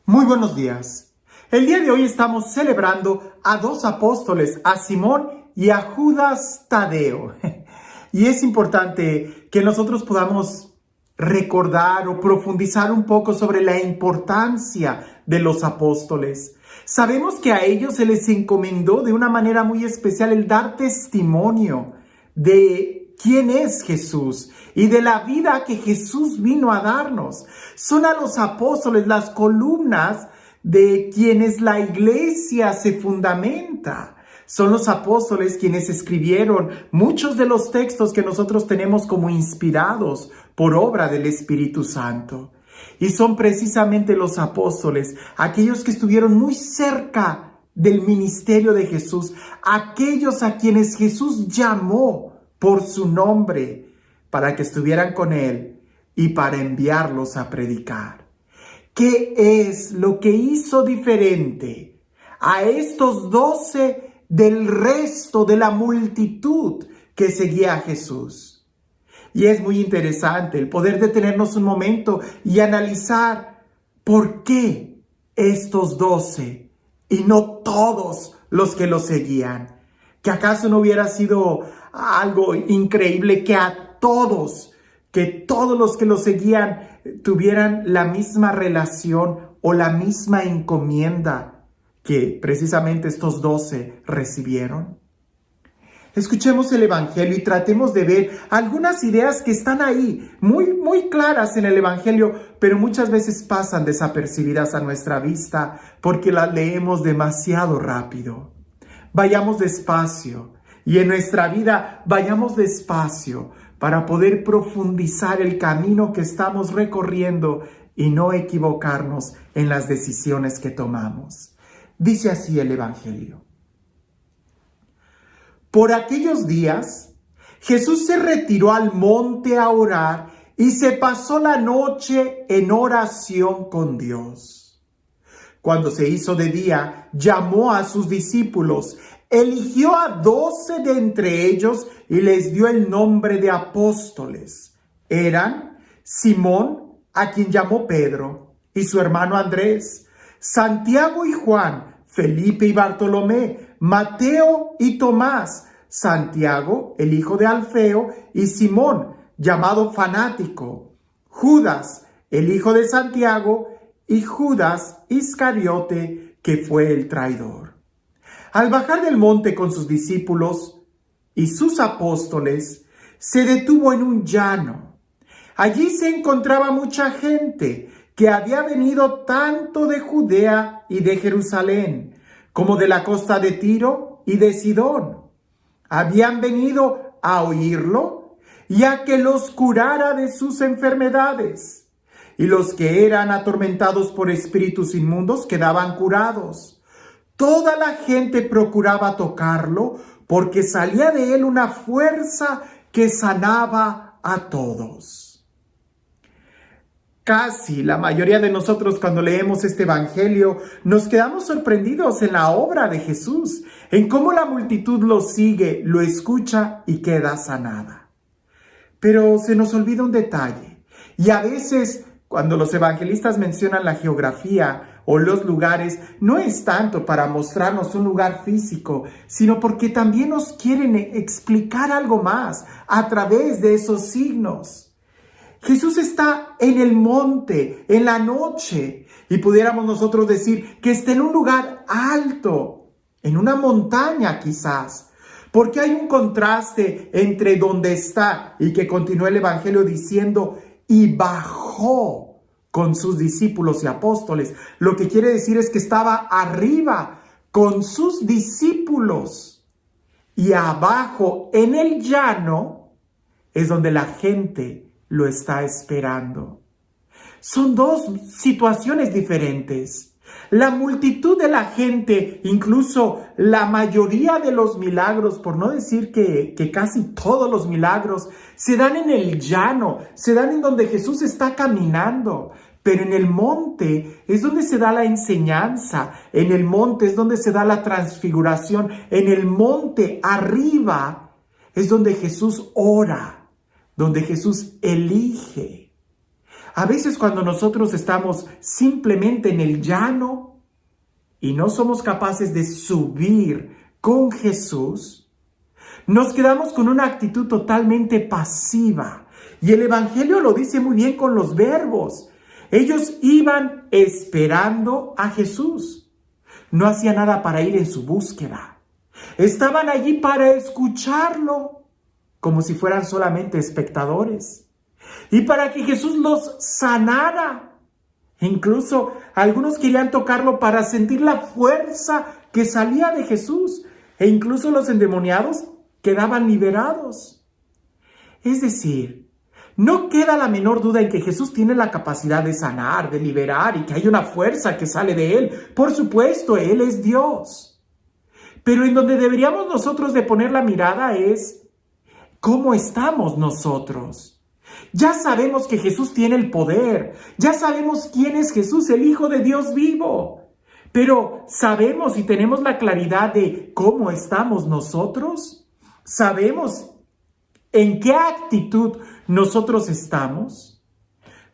Muy buenos días. El día de hoy estamos celebrando a dos apóstoles, a Simón y a Judas Tadeo. Y es importante que nosotros podamos recordar o profundizar un poco sobre la importancia de los apóstoles. Sabemos que a ellos se les encomendó de una manera muy especial el dar testimonio de quién es Jesús y de la vida que Jesús vino a darnos. Son a los apóstoles las columnas de quienes la iglesia se fundamenta. Son los apóstoles quienes escribieron muchos de los textos que nosotros tenemos como inspirados por obra del Espíritu Santo. Y son precisamente los apóstoles, aquellos que estuvieron muy cerca del ministerio de Jesús, aquellos a quienes Jesús llamó por su nombre para que estuvieran con él y para enviarlos a predicar. ¿Qué es lo que hizo diferente a estos 12 del resto de la multitud que seguía a Jesús? Y es muy interesante el poder detenernos un momento y analizar por qué estos 12 y no todos los que lo seguían. ¿Que acaso no hubiera sido algo increíble que que todos los que lo seguían tuvieran la misma relación o la misma encomienda que precisamente estos 12 recibieron? Escuchemos el Evangelio y tratemos de ver algunas ideas que están ahí, muy claras en el Evangelio, pero muchas veces pasan desapercibidas a nuestra vista porque las leemos demasiado rápido. Vayamos despacio y en nuestra vida vayamos despacio para poder profundizar el camino que estamos recorriendo y no equivocarnos en las decisiones que tomamos. Dice así el Evangelio. Por aquellos días, Jesús se retiró al monte a orar y se pasó la noche en oración con Dios. Cuando se hizo de día, llamó a sus discípulos, eligió a 12 de entre ellos y les dio el nombre de apóstoles. Eran Simón, a quien llamó Pedro, y su hermano Andrés, Santiago y Juan, Felipe y Bartolomé, Mateo y Tomás, Santiago, el hijo de Alfeo, y Simón, llamado Fanático, Judas, el hijo de Santiago, y Judas Iscariote, que fue el traidor. Al bajar del monte con sus discípulos y sus apóstoles, se detuvo en un llano. Allí se encontraba mucha gente que había venido tanto de Judea y de Jerusalén, como de la costa de Tiro y de Sidón. Habían venido a oírlo y a que los curara de sus enfermedades. Y los que eran atormentados por espíritus inmundos quedaban curados. Toda la gente procuraba tocarlo porque salía de él una fuerza que sanaba a todos. Casi la mayoría de nosotros cuando leemos este evangelio nos quedamos sorprendidos en la obra de Jesús, en cómo la multitud lo sigue, lo escucha y queda sanada. Pero se nos olvida un detalle, y a veces cuando los evangelistas mencionan la geografía o los lugares, no es tanto para mostrarnos un lugar físico, sino porque también nos quieren explicar algo más a través de esos signos. Jesús está en el monte, en la noche, y pudiéramos nosotros decir que está en un lugar alto, en una montaña quizás, porque hay un contraste entre donde está y que continúa el Evangelio diciendo, y bajó con sus discípulos y apóstoles. Lo que quiere decir es que estaba arriba con sus discípulos y abajo en el llano es donde la gente lo está esperando. Son dos situaciones diferentes. La multitud de la gente, incluso la mayoría de los milagros, por no decir que casi todos los milagros, se dan en el llano, se dan en donde Jesús está caminando. Pero en el monte es donde se da la enseñanza, en el monte es donde se da la transfiguración, en el monte arriba es donde Jesús ora, donde Jesús elige. A veces cuando nosotros estamos simplemente en el llano y no somos capaces de subir con Jesús, nos quedamos con una actitud totalmente pasiva. Y el Evangelio lo dice muy bien con los verbos. Ellos iban esperando a Jesús. No hacían nada para ir en su búsqueda. Estaban allí para escucharlo, como si fueran solamente espectadores. Y para que Jesús los sanara. Incluso algunos querían tocarlo para sentir la fuerza que salía de Jesús. E incluso los endemoniados quedaban liberados. Es decir, no queda la menor duda en que Jesús tiene la capacidad de sanar, de liberar y que hay una fuerza que sale de Él. Por supuesto, Él es Dios. Pero en donde deberíamos nosotros de poner la mirada es ¿cómo estamos nosotros? Ya sabemos que Jesús tiene el poder. Ya sabemos quién es Jesús, el Hijo de Dios vivo. Pero ¿sabemos y tenemos la claridad de cómo estamos nosotros? ¿Sabemos en qué actitud nosotros estamos?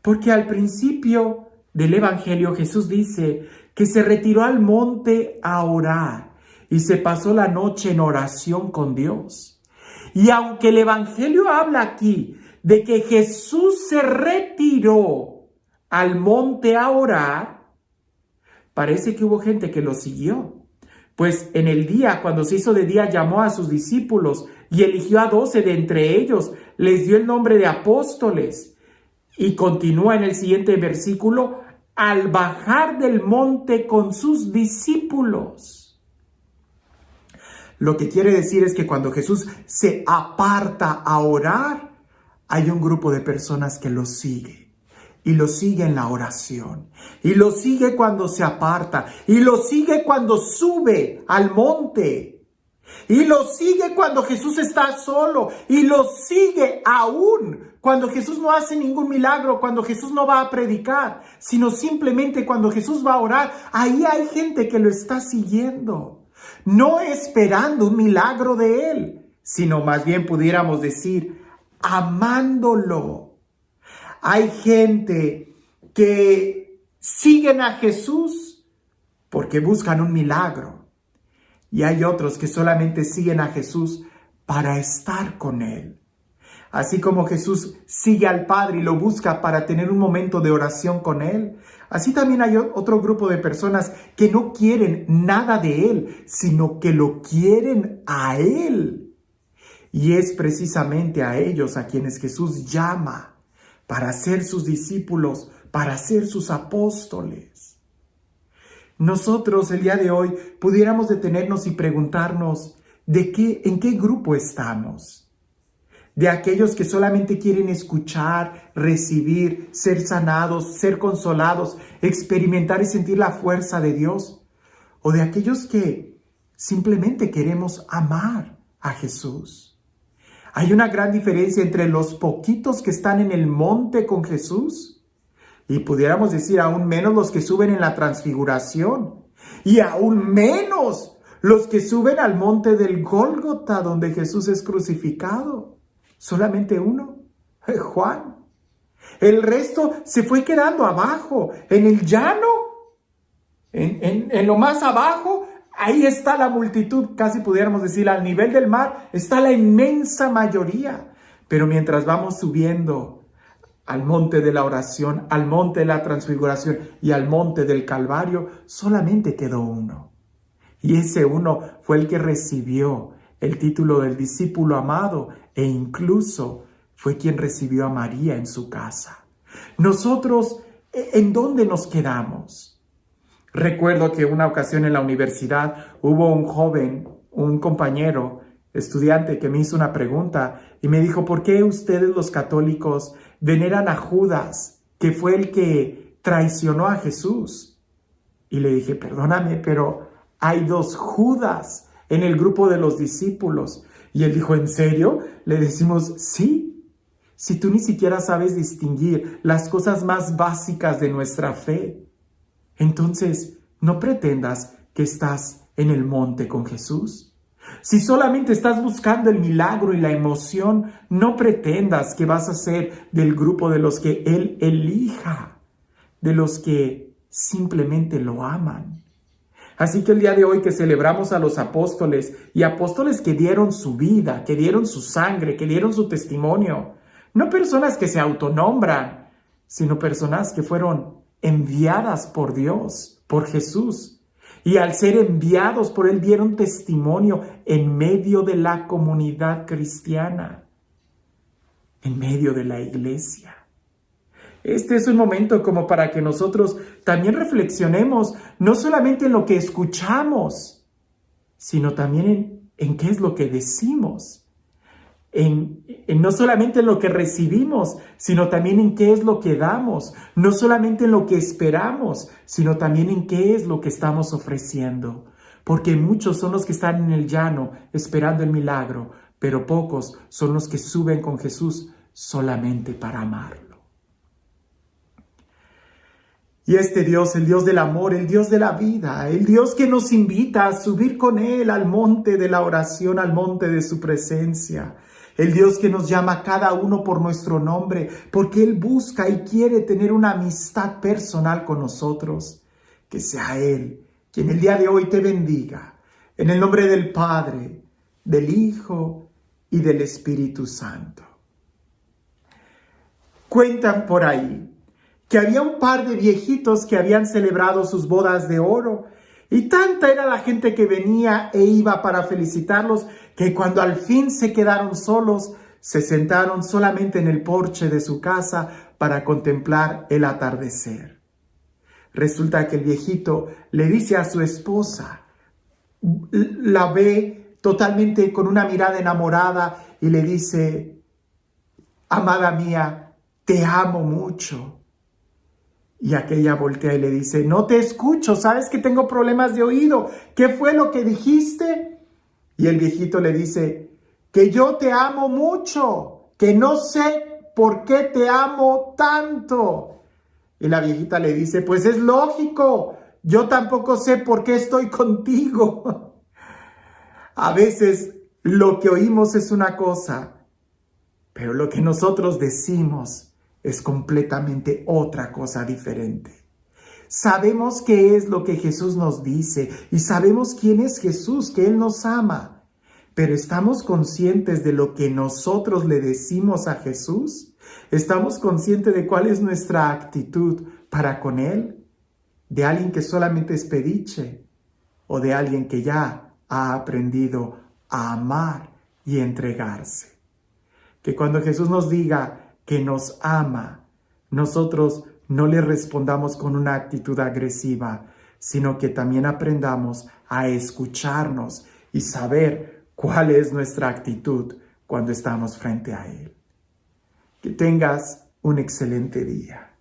Porque al principio del Evangelio Jesús dice que se retiró al monte a orar y se pasó la noche en oración con Dios. Y aunque el Evangelio habla aquí de que Jesús se retiró al monte a orar, parece que hubo gente que lo siguió. Pues en el día, cuando se hizo de día, llamó a sus discípulos y eligió a 12 de entre ellos, les dio el nombre de apóstoles. Y continúa en el siguiente versículo, al bajar del monte con sus discípulos. Lo que quiere decir es que cuando Jesús se aparta a orar, hay un grupo de personas que lo sigue. Y lo sigue en la oración. Y lo sigue cuando se aparta. Y lo sigue cuando sube al monte. Y lo sigue cuando Jesús está solo. Y lo sigue aún cuando Jesús no hace ningún milagro, cuando Jesús no va a predicar, sino simplemente cuando Jesús va a orar. Ahí hay gente que lo está siguiendo. No esperando un milagro de Él, sino más bien pudiéramos decir, amándolo. Hay gente que siguen a Jesús porque buscan un milagro. Y hay otros que solamente siguen a Jesús para estar con Él. Así como Jesús sigue al Padre y lo busca para tener un momento de oración con Él, así también hay otro grupo de personas que no quieren nada de Él, sino que lo quieren a Él. Y es precisamente a ellos a quienes Jesús llama para ser sus discípulos, para ser sus apóstoles. Nosotros el día de hoy pudiéramos detenernos y preguntarnos ¿en qué grupo estamos? De aquellos que solamente quieren escuchar, recibir, ser sanados, ser consolados, experimentar y sentir la fuerza de Dios. O de aquellos que simplemente queremos amar a Jesús. Hay una gran diferencia entre los poquitos que están en el monte con Jesús y pudiéramos decir aún menos los que suben en la transfiguración y aún menos los que suben al monte del Gólgota donde Jesús es crucificado. Solamente uno, Juan. El resto se fue quedando abajo, en el llano, en lo más abajo. Ahí está la multitud, casi pudiéramos decir, al nivel del mar está la inmensa mayoría. Pero mientras vamos subiendo al monte de la oración, al monte de la transfiguración y al monte del Calvario, solamente quedó uno. Y ese uno fue el que recibió el título del discípulo amado e incluso fue quien recibió a María en su casa. Nosotros, ¿en dónde nos quedamos? Recuerdo que una ocasión en la universidad hubo un joven, un compañero, estudiante que me hizo una pregunta y me dijo, ¿por qué ustedes los católicos veneran a Judas, que fue el que traicionó a Jesús? Y le dije, perdóname, pero hay 2 Judas en el grupo de los discípulos. Y él dijo, ¿en serio? Le decimos, sí. Si tú ni siquiera sabes distinguir las cosas más básicas de nuestra fe, entonces no pretendas que estás en el monte con Jesús. Si solamente estás buscando el milagro y la emoción, no pretendas que vas a ser del grupo de los que Él elija, de los que simplemente lo aman. Así que el día de hoy que celebramos a los apóstoles y apóstoles que dieron su vida, que dieron su sangre, que dieron su testimonio, no personas que se autonombran, sino personas que fueron enviadas por Dios, por Jesús. Y al ser enviados por Él dieron testimonio en medio de la comunidad cristiana, en medio de la iglesia. Este es un momento como para que nosotros también reflexionemos, no solamente en lo que escuchamos, sino también en qué es lo que decimos. No solamente en lo que recibimos, sino también en qué es lo que damos. No solamente en lo que esperamos, sino también en qué es lo que estamos ofreciendo. Porque muchos son los que están en el llano esperando el milagro, pero pocos son los que suben con Jesús solamente para amarlo. Y este Dios, el Dios del amor, el Dios de la vida, el Dios que nos invita a subir con Él al monte de la oración, al monte de su presencia. El Dios que nos llama a cada uno por nuestro nombre, porque Él busca y quiere tener una amistad personal con nosotros. Que sea Él quien el día de hoy te bendiga. En el nombre del Padre, del Hijo y del Espíritu Santo. Cuentan por ahí que había un par de viejitos que habían celebrado sus bodas de oro, y tanta era la gente que venía e iba para felicitarlos, que cuando al fin se quedaron solos, se sentaron solamente en el porche de su casa para contemplar el atardecer. Resulta que el viejito le dice a su esposa, la ve totalmente con una mirada enamorada y le dice, amada mía, te amo mucho. Y aquella voltea y le dice, no te escucho, sabes que tengo problemas de oído. ¿Qué fue lo que dijiste? Y el viejito le dice, que yo te amo mucho, que no sé por qué te amo tanto. Y la viejita le dice, pues es lógico, yo tampoco sé por qué estoy contigo. A veces lo que oímos es una cosa, pero lo que nosotros decimos es completamente otra cosa diferente. Sabemos qué es lo que Jesús nos dice y sabemos quién es Jesús, que Él nos ama. Pero ¿estamos conscientes de lo que nosotros le decimos a Jesús? ¿Estamos conscientes de cuál es nuestra actitud para con Él? ¿De alguien que solamente es pediche o de alguien que ya ha aprendido a amar y entregarse? Que cuando Jesús nos diga que nos ama, nosotros no le respondamos con una actitud agresiva, sino que también aprendamos a escucharnos y saber cuál es nuestra actitud cuando estamos frente a Él. Que tengas un excelente día.